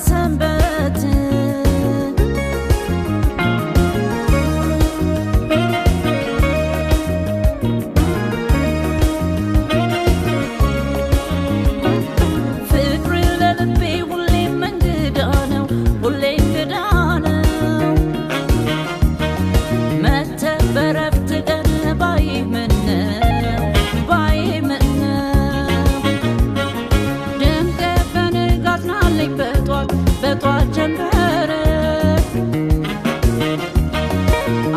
በሰንበት ፍቅር ለልቤ ሁሌም እንግዳ ነው ሁሌ እንግዳ ነው መተህ በረፍት ቀን በጧት ጀንበር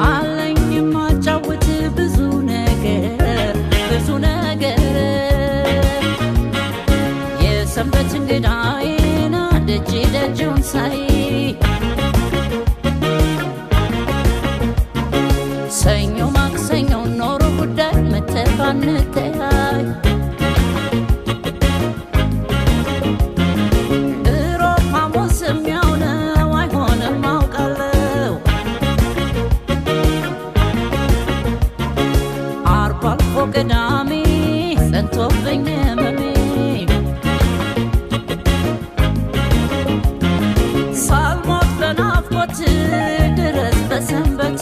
አለኝ የማጫውት ብዙ ነገር የሰንበት እንግዳዬን ደጅ ደጁን ሳይ ሰኞ ማክሰኞ ኖሮ ጉዳይ መተህ ባንተያይ ቅዳሜ ጸንቶብኝ ህመሜ ሳልሞት በናፍቆት ድረስ በሰንበት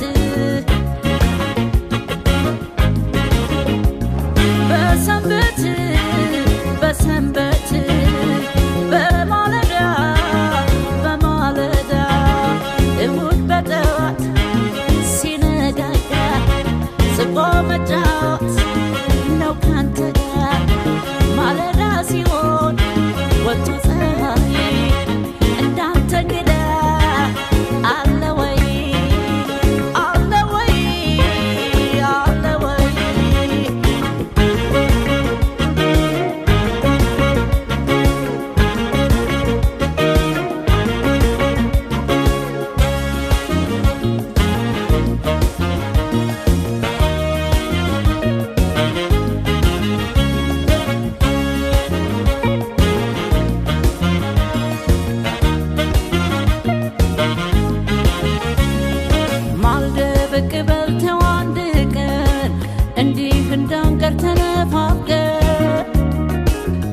በሰንበት በማለዳ እሑድ በጠዋት ሲነጋጋ ስቆም መጫወት ነው ካንተ ጋር ማለዳ ሲሆን ወጥቶ ፀሐይ እንዳንተ እንግዳ አለ ወይ አለ ወይ አለ ወይ በልተው አንድ ቀን እንዲህ እንዳንቀር ተነፋፍቀን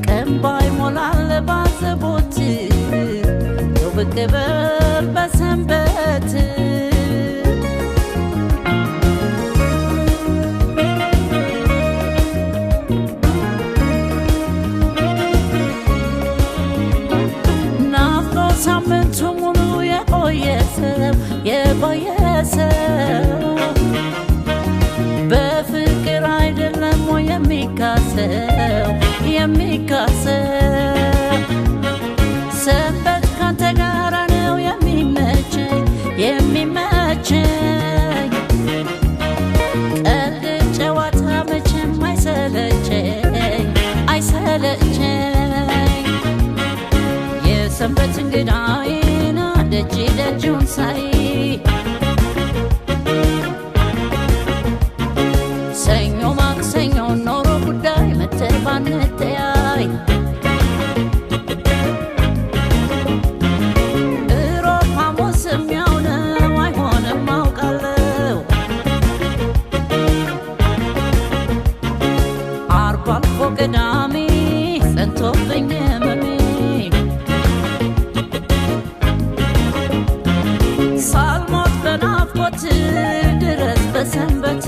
ቀን ባይሞላል ባዘቦት ብቅ በል በሰንበት ናፍቆ ሳምንቱ ሙሉ የቆየ ሰው በፍቅር አይደለም ወይ የሚካሰው ሰንበት ካንተ ጋር ነው የሚመቸኝ ቀልድ ጨዋታ መቼም አይሰለቸኝ የሰንበት እንግዳዬን ደጅ ደጁን ሳይ ሰኞ ማክሰኞ ኖሮ ጉዳይ መተህ ባንተያይ እሮብ ሐሙስም ያው ነው አይሆንም አውቃለሁ ዓርብ አልፎ ቅዳሜ ጸንቶብኝ ህመሜ ሳልሞት በናፍቆት ድረስ በሰንበት